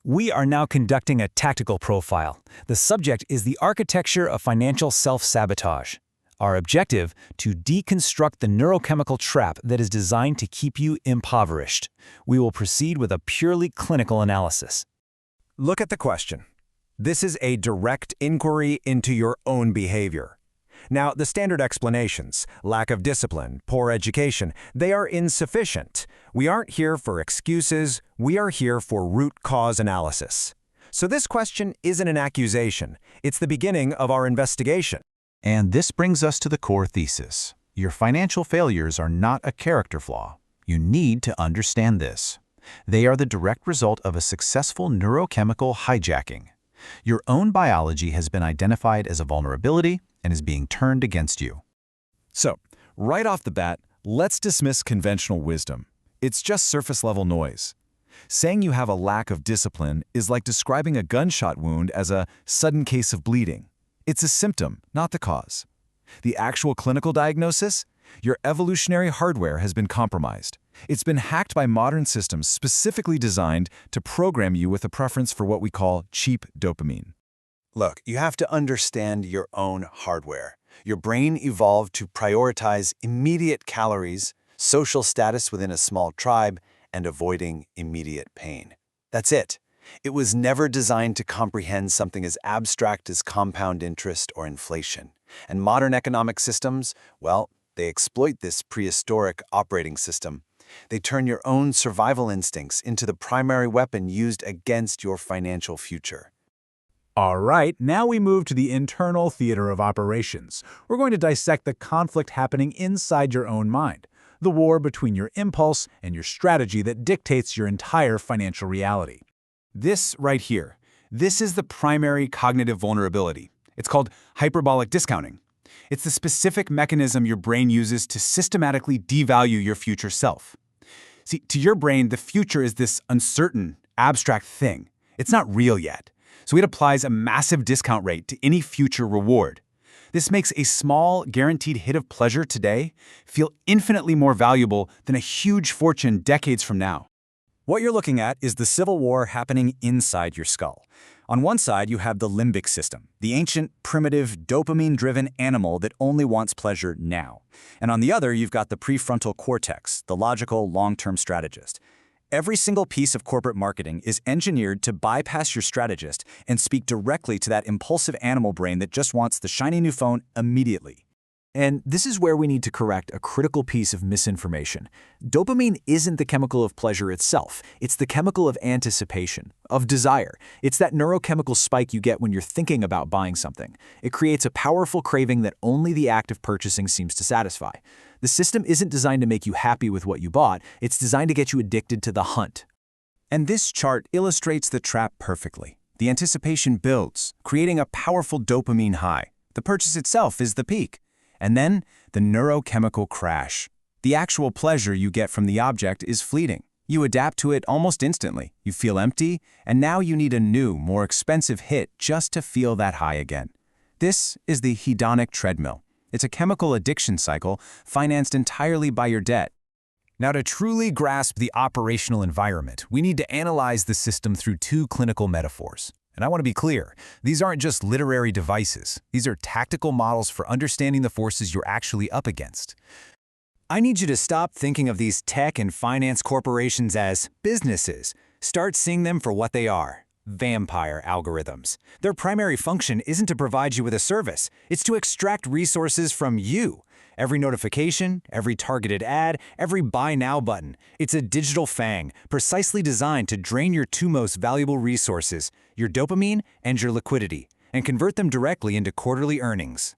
We are now conducting a tactical profile. The subject is the architecture of financial self-sabotage. Our objective, to deconstruct the neurochemical trap that is designed to keep you impoverished. We will proceed with a purely clinical analysis. Look at the question. This is a direct inquiry into your own behavior. Now, the standard explanations, lack of discipline, poor education, they are insufficient. We aren't here for excuses, we are here for root cause analysis. So this question isn't an accusation, it's the beginning of our investigation. And this brings us to the core thesis. Your financial failures are not a character flaw. You need to understand this. They are the direct result of a successful neurochemical hijacking. Your own biology has been identified as a vulnerability and is being turned against you. So, right off the bat, let's dismiss conventional wisdom. It's just surface-level noise. Saying you have a lack of discipline is like describing a gunshot wound as a sudden case of bleeding. It's a symptom, not the cause. The actual clinical diagnosis? Your evolutionary hardware has been compromised. It's been hacked by modern systems specifically designed to program you with a preference for what we call cheap dopamine. Look, you have to understand your own hardware. Your brain evolved to prioritize immediate calories, social status within a small tribe, and avoiding immediate pain. That's it. It was never designed to comprehend something as abstract as compound interest or inflation. And modern economic systems, well, they exploit this prehistoric operating system. They turn your own survival instincts into the primary weapon used against your financial future. All right, now we move to the internal theater of operations. We're going to dissect the conflict happening inside your own mind, the war between your impulse and your strategy that dictates your entire financial reality. This right here, this is the primary cognitive vulnerability. It's called hyperbolic discounting. It's the specific mechanism your brain uses to systematically devalue your future self. See, to your brain, the future is this uncertain, abstract thing. It's not real yet. So it applies a massive discount rate to any future reward. This makes a small, guaranteed hit of pleasure today feel infinitely more valuable than a huge fortune decades from now. What you're looking at is the civil war happening inside your skull. On one side, you have the limbic system, the ancient, primitive, dopamine-driven animal that only wants pleasure now. And on the other, you've got the prefrontal cortex, the logical, long-term strategist. Every single piece of corporate marketing is engineered to bypass your strategist and speak directly to that impulsive animal brain that just wants the shiny new phone immediately. And this is where we need to correct a critical piece of misinformation. Dopamine isn't the chemical of pleasure itself. It's the chemical of anticipation, of desire. It's that neurochemical spike you get when you're thinking about buying something. It creates a powerful craving that only the act of purchasing seems to satisfy. The system isn't designed to make you happy with what you bought. It's designed to get you addicted to the hunt. And this chart illustrates the trap perfectly. The anticipation builds, creating a powerful dopamine high. The purchase itself is the peak. And then, the neurochemical crash. The actual pleasure you get from the object is fleeting. You adapt to it almost instantly. You feel empty, and now you need a new, more expensive hit just to feel that high again. This is the hedonic treadmill. It's a chemical addiction cycle financed entirely by your debt. Now, to truly grasp the operational environment, we need to analyze the system through two clinical metaphors. And I want to be clear, these aren't just literary devices. These are tactical models for understanding the forces you're actually up against. I need you to stop thinking of these tech and finance corporations as businesses. Start seeing them for what they are: vampire algorithms. Their primary function isn't to provide you with a service. It's to extract resources from you. Every notification, every targeted ad, every buy now button. It's a digital fang, precisely designed to drain your two most valuable resources, your dopamine and your liquidity, and convert them directly into quarterly earnings.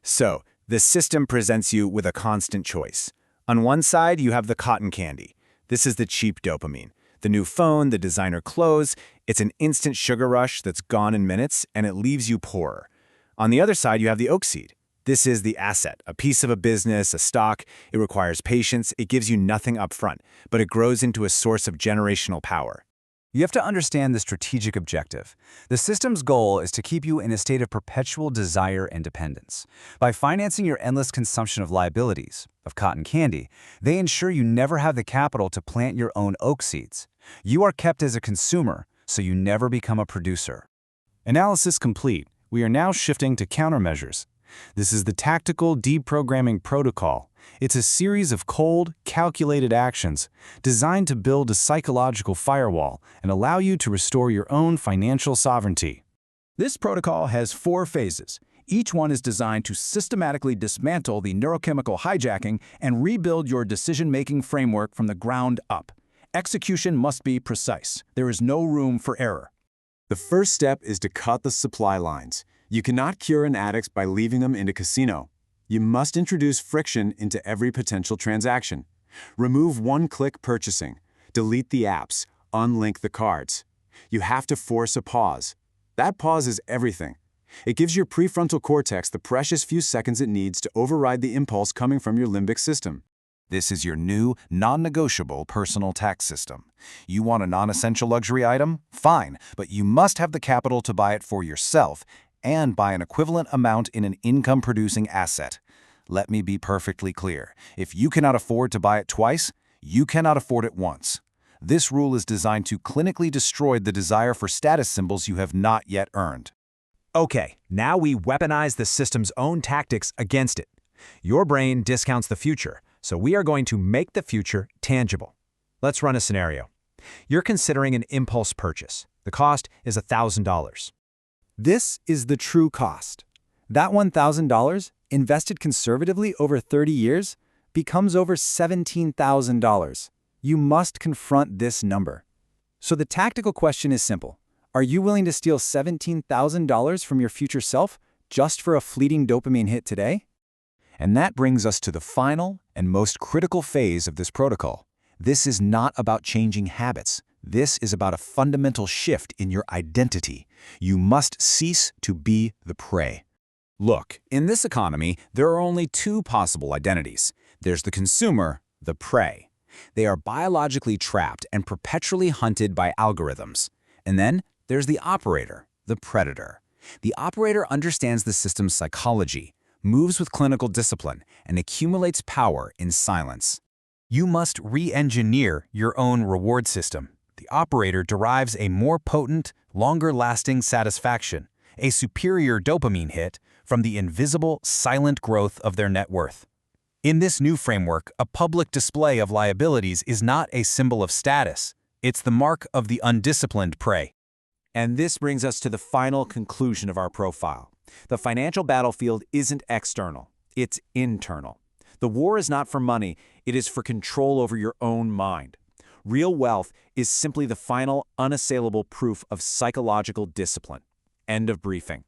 So, the system presents you with a constant choice. On one side, you have the cotton candy. This is the cheap dopamine. The new phone, the designer clothes, it's an instant sugar rush that's gone in minutes, and it leaves you poorer. On the other side, you have the oak seed. This is the asset, a piece of a business, a stock. It requires patience. It gives you nothing up front, but it grows into a source of generational power. You have to understand the strategic objective. The system's goal is to keep you in a state of perpetual desire and dependence. By financing your endless consumption of liabilities, of cotton candy, they ensure you never have the capital to plant your own oak seeds. You are kept as a consumer, so you never become a producer. Analysis complete. We are now shifting to countermeasures. This is the Tactical Deprogramming Protocol. It's a series of cold, calculated actions designed to build a psychological firewall and allow you to restore your own financial sovereignty. This protocol has 4 phases. Each one is designed to systematically dismantle the neurochemical hijacking and rebuild your decision-making framework from the ground up. Execution must be precise. There is no room for error. The first step is to cut the supply lines. You cannot cure an addict by leaving them in a casino. You must introduce friction into every potential transaction. Remove one-click purchasing. Delete the apps. Unlink the cards. You have to force a pause. That pause is everything. It gives your prefrontal cortex the precious few seconds it needs to override the impulse coming from your limbic system. This is your new, non-negotiable personal tax system. You want a non-essential luxury item? Fine, but you must have the capital to buy it for yourself and buy an equivalent amount in an income-producing asset. Let me be perfectly clear. If you cannot afford to buy it twice, you cannot afford it once. This rule is designed to clinically destroy the desire for status symbols you have not yet earned. Okay, now we weaponize the system's own tactics against it. Your brain discounts the future, so we are going to make the future tangible. Let's run a scenario. You're considering an impulse purchase. The cost is $1,000. This is the true cost. That $1,000, invested conservatively over 30 years, becomes over $17,000. You must confront this number. So the tactical question is simple. Are you willing to steal $17,000 from your future self just for a fleeting dopamine hit today? And that brings us to the final and most critical phase of this protocol. This is not about changing habits. This is about a fundamental shift in your identity. You must cease to be the prey. Look, in this economy, there are only 2 possible identities. There's the consumer, the prey. They are biologically trapped and perpetually hunted by algorithms. And then there's the operator, the predator. The operator understands the system's psychology, moves with clinical discipline, and accumulates power in silence. You must re-engineer your own reward system. The operator derives a more potent, longer-lasting satisfaction, a superior dopamine hit from the invisible, silent growth of their net worth. In this new framework, a public display of liabilities is not a symbol of status. It's the mark of the undisciplined prey. And this brings us to the final conclusion of our profile. The financial battlefield isn't external, it's internal. The war is not for money, it is for control over your own mind. Real wealth is simply the final, unassailable proof of psychological discipline. End of briefing.